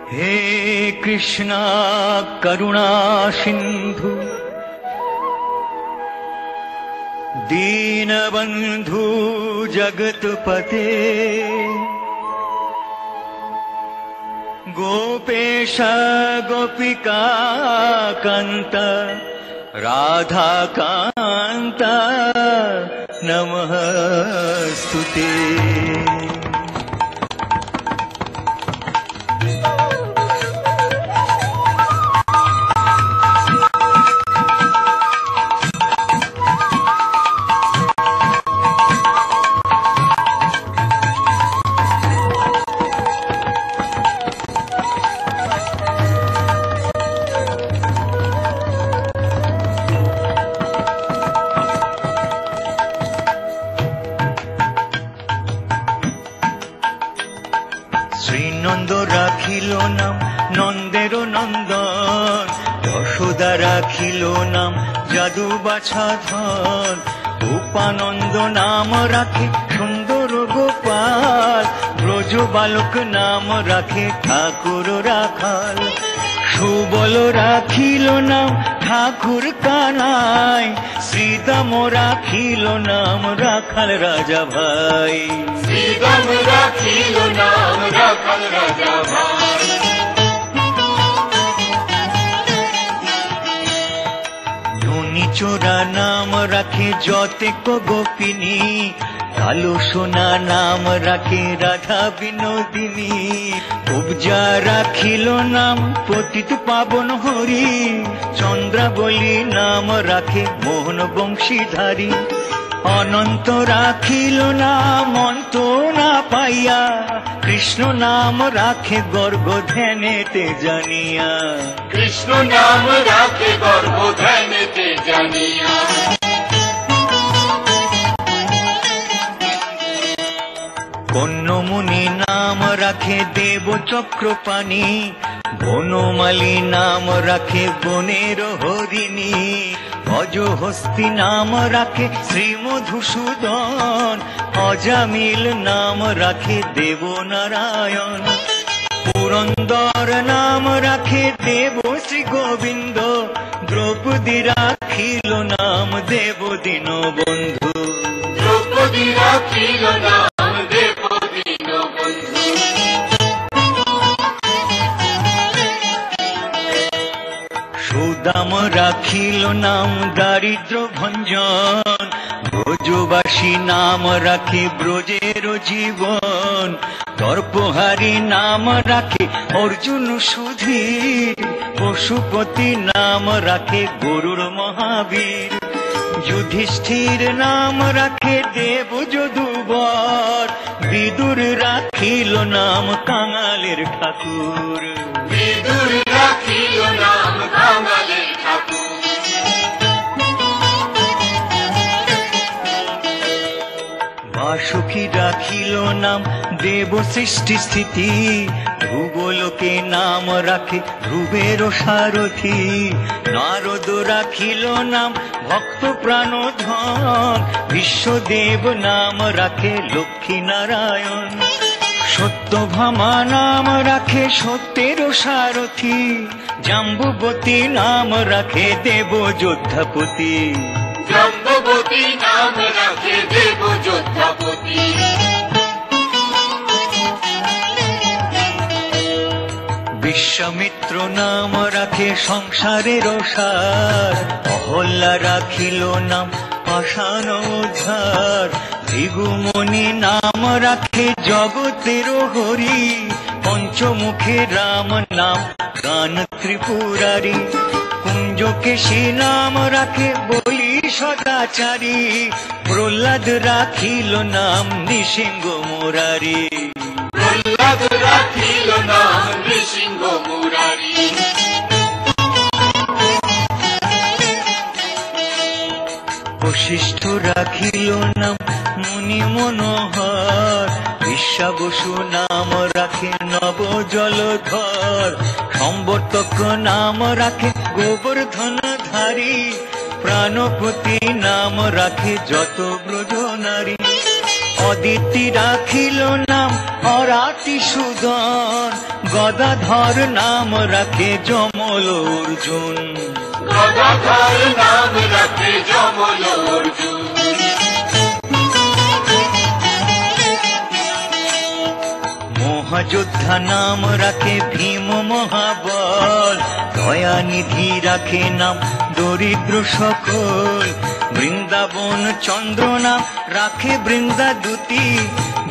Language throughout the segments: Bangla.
हे कृष्णा करुणा सिंधु दीनबंधु जगतपते गोपेश गोपिका कांत राधा कांत नमस्तुते। শ্রীনন্দ রাখিল নাম নন্দের নন্দন, যশোদা রাখিল নাম যাদু বাছাধন, উপানন্দ নাম রাখে সুন্দর গোপাল, ব্রজ বালক নাম রাখে ঠাকুর রাখাল, সুবল রাখিল নাম ঠাকুর কানাই, শ্রীদাম রাখিল নাম রাখাল রাজা ভাই, শ্রীদাম রাখিল নাম রাখাল রাজা ভাই। চোরা নাম রাখে যতেক গোপিনী, কালো সোনা নাম রাখে রাধা বিনোদিনী, উপজা রাখিল নাম পতিত পাবন হরি, চন্দ্রাবলী নাম রাখে মোহন বংশীধারী, অনন্ত রাখিল নাম অন্ত না পাইয়া, কৃষ্ণ নাম রাখে গর্ব ধ্যানেতে জানিয়া, কৃষ্ণ নাম রাখে গর্ব ধ্যানেতে জানিয়া। কন্যমুনি নাম রাখে দেব চক্রপাণী, বনমালী নাম রাখে বনের হরিণী, অজহস্তি নাম রাখে শ্রী মধুসূদন, অজামিল নাম রাখে দেব নারায়ণ, পুরন্দর নাম রাখে দেব শ্রী গোবিন্দ, দ্রৌপদী রাখিল নাম দেব দীনবন্ধু, দ্রৌপদী রাখিল নাম দেব দীনবন্ধু। সুদাম রাখিল নাম দারিদ্র ভঞ্জন, ব্রজবাসী নাম রাখে ব্রজের জীবন, তর্পহারী নাম রাখে অর্জুন সুধীর, পশুপতি নাম রাখে গরুর মহাবীর, যুধিষ্ঠির নাম রাখে দেব যদুবর, বিদুর রাখিল নাম কাঙালের ঠাকুর, বিদুর রাখিল নাম কাঙালের ঠাকুর। বাসুকী রাখিল নাম দেব সৃষ্টি স্থিতি, ধ্রুবলোকে নাম রাখে ধ্রুবের সারথি, নারদ রাখিল নাম ভক্ত প্রাণধন, বিশ্বদেব নাম রাখে লক্ষ্মী নারায়ণ, সত্যভামা নাম রাখে সত্যের সারথি, জাম্বুবতী নাম রাখে দেব যোদ্ধাপতি, জাম্বুবতী নাম রাখে দেব যোদ্ধাপতি। বিশ্বামিত্র নাম রাখে সংসারের সার, অহল্যা রাখিল নাম পাষাণ উদ্ধার, ভৃগুমণি নাম রাখে জগতের হরি, পঞ্চমুখে রাম নাম গান ত্রিপুরারি, কুঞ্জকেশী নাম রাখে বলি সদাচারী, প্রহ্লাদ রাখিল নাম নৃসিংহ মুরারি, প্রহ্লাদ রাখিল নাম নৃসিংহ মুরারি। বশিষ্ঠ রাখিল নাম মুনি মনোহর, বিশ্বা বসু নাম রাখে নব জলধর, সম্বর্তক নাম রাখে গোবর্ধন ধারী, প্রাণপতি নাম রাখে যত ব্রজ নারী, অদিতি রাখিল নাম অরাটি সুদন, গদাধর নাম রাখে যমল অর্জুন। গদাধর নাম রাখে যমল অর্জুন। মহাযোদ্ধা নাম রাখে ভীম মহাবল, দয়ানিধি রাখে নাম দরিদ্র সকল। বৃন্দাবন চন্দ্র নাম রাখে বৃন্দাদূতি,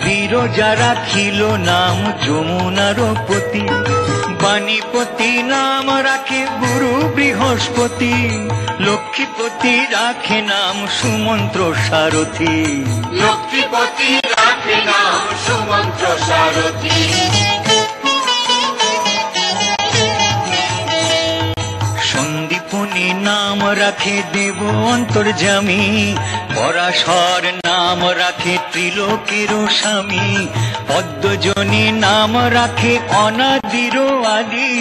বিরজা রাখিল নাম যমুনার পতি। বাণীপতি নাম রাখে গুরু বৃহস্পতি, লক্ষ্মীপতি রাখে নাম সুমন্ত্র সারথি। লক্ষ্মীপতি রাখে নাম সুমন্ত্র সারথি। সন্দীপনী নাম রাখে দেব অন্তর্যামী, পরাশর নাম রাখে ত্রিলোকের স্বামী। পদ্মজনী নাম রাখে অনাদির আদি,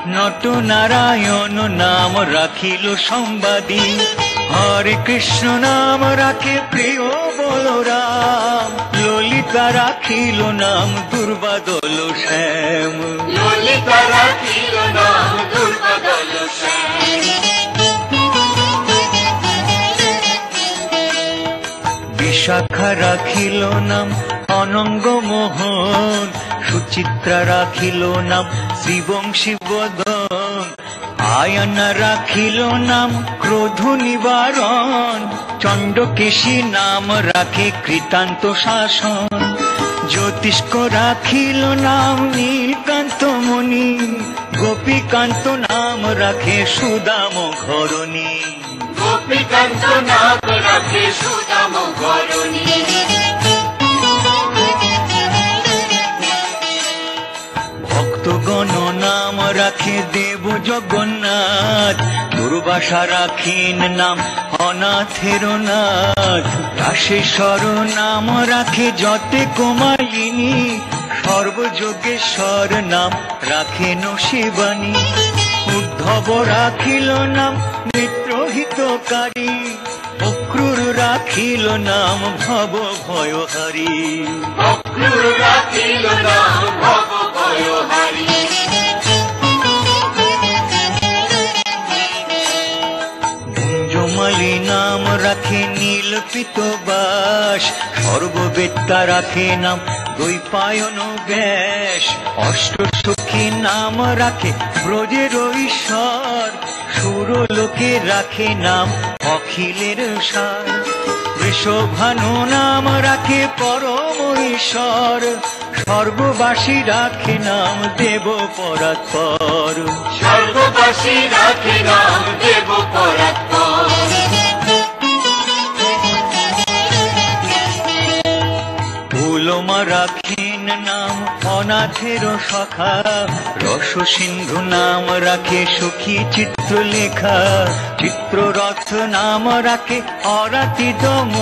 নটনারায়ণ নাম রাখিল সম্বাদী। হরে কৃষ্ণ নাম রাখে প্রিয় বলরাম, ললিতা রাখিল নাম দুর্বাদল শ্যাম। ললিতা রাখিল নাম দুর্বাদল শ্যাম। বিশাখা রাখিল নাম অনঙ্গ মোহন, সুচিত্রা রাখিল নাম শ্রীবংশী বদন। আয়না রাখিল নাম ক্রোধ নিবারণ, চণ্ডকেশী নাম রাখে কৃতান্ত শাসন। জ্যোতিষ্ক রাখিল নাম নীলকান্ত মুনি, গোপীকান্ত নাম রাখে সুদাম ঘরণী। গোপীকান্ত নাম রাখে সুদাম ঘরণী। ভক্তগণ নাম রাখে দেব জগন্নাথ, দুর্বাসা রাখেন নাম অনাথের নাথ। রাশেশ্বর নাম রাখে যতে কুমারিণী, সর্বযোগেশ্বর নাম রাখেন শিবানী। উদ্ধব রাখিল নাম মিত্রহিতকারী, অক্রূর রাখিল নাম ভব ভয়হারী। অক্রূর রাখিল নাম ভব ভয়হারী। কুঞ্জমালী নাম রাখে নীলপিত বাস, সর্ববেত্তা রাখে নাম দ্বৈপায়ন ব্যাস। অষ্টসখী নাম রাখে ব্রজের ঈশ্বর, সুরলোকে রাখে নাম অখিলের সার। বৃষভানু নাম রাখে পরম ঈশ্বর, স্বর্গবাসী রাখে নাম দেব পরাৎপর। স্বর্গবাসী রাখে নাম দেব পরাৎপর। ফুলমা রাখেন নাম অনাথের সখা, রস সিন্ধু নাম রাখে সখী চিত্রলেখা। চিত্ররথ নাম রাখে অরাতি দম,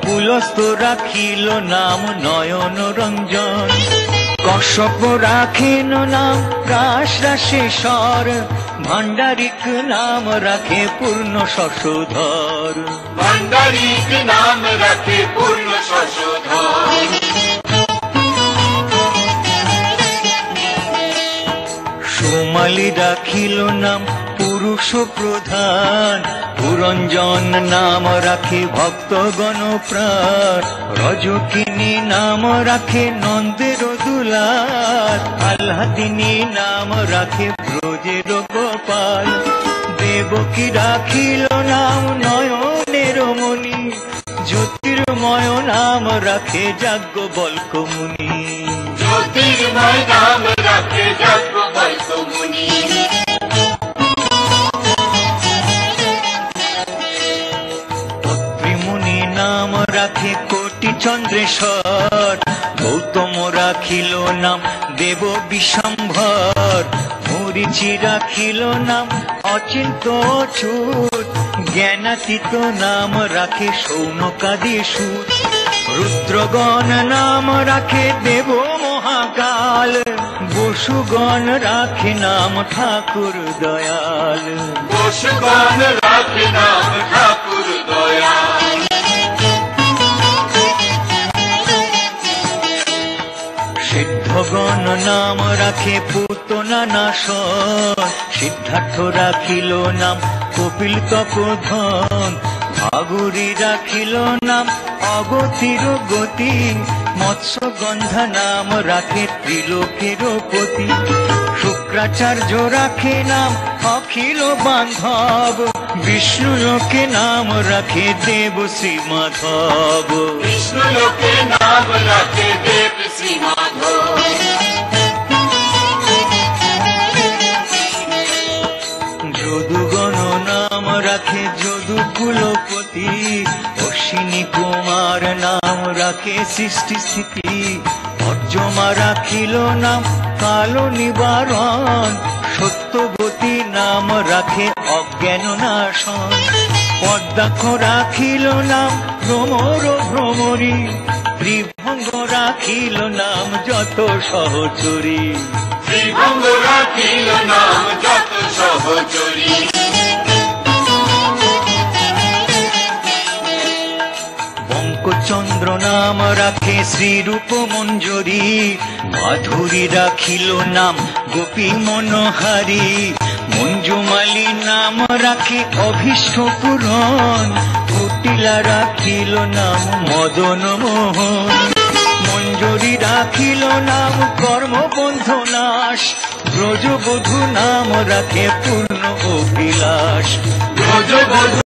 পুলস্ত রাখিল নাম নয়ন রঞ্জন। কশ্যপ রাখেন নাম রাস রাশেশ্বর, ভাণ্ডারিক নাম রাখে পূর্ণ শশধর। ভাণ্ডারিক নাম রাখে পূর্ণ শশধর। সোমালি রাখিল নাম পুরুষ প্রধান, পুরঞ্জন নাম রাখে ভক্তগণ প্রাণ। রজকিনী নাম রাখে নন্দের দুলার, আহ্লাদিনী নাম রাখে ব্রজের গোপাল। দেবকী রাখিল নাম নয়নের মণি, জ্যোতির্ময় নাম রাখে যাজ্ঞবল্ক মুনি। জ্যোতির্ময় নাম রাখে যাজ্ঞবল্ক মুনি। অত্রিমুনি নাম রাখে কোটি চন্দ্রেশ্বর, গৌতম রাখিল নাম দেব বিশ্বম্ভর। মরিচি রাখিল নাম অচিন্ত অচ্যুত, জ্ঞানাতীত নাম রাখে সৌনকাদি সুত। রুদ্রগণ নাম রাখে দেব মহাকাল, বসুগণ রাখে নাম ঠাকুর দয়াল। বসুগণ রাখে নাম ঠাকুর দয়াল। সিদ্ধগণ নাম রাখে পুতনা নাশন, সিদ্ধার্থ রাখিল নাম কপিল তপোধন, ভাগুরী রাখিল নাম অগতির গতি, মৎস্যগন্ধা নাম রাখে ত্রিলোকের পতি, শুক্রাচার্য রাখে নাম অখিল বান্ধব, বিষ্ণু লোকে নাম রাখে দেব শ্রী মাধব। বিষ্ণু লোকে নাম রাখে দেব শ্রী মাধব। যদুগণ নাম রাখে যদু কুলপতি, অশ্বিনী কুমার নাম রাখে সৃষ্টি স্থিতি, অর্জমা রাখিল নাম কালো নিবারণ, সত্যবতী নাম রাখে অজ্ঞান নাশন, পদ্মাক্ষ রাখিল নাম ভ্রমর ভ্রমরী, ত্রিভঙ্গ রাখিল নাম যত সহচরী। ত্রিভঙ্গ রাখিল নাম যত সহচরী। বঙ্কচন্দ্র নাম রাখে শ্রীরূপ মঞ্জরী, মাধুরী রাখিল নাম গোপী মনোহারী, মঞ্জুমালী নাম রাখে অভীষ্ট পূরণ, কুটিলা রাখিল নাম মদন মোহন, মঞ্জরী রাখিল নাম কর্মবন্ধ নাশ, ব্রজবধূ নাম রাখে পূর্ণ অভিলাষ। ব্রজবধূ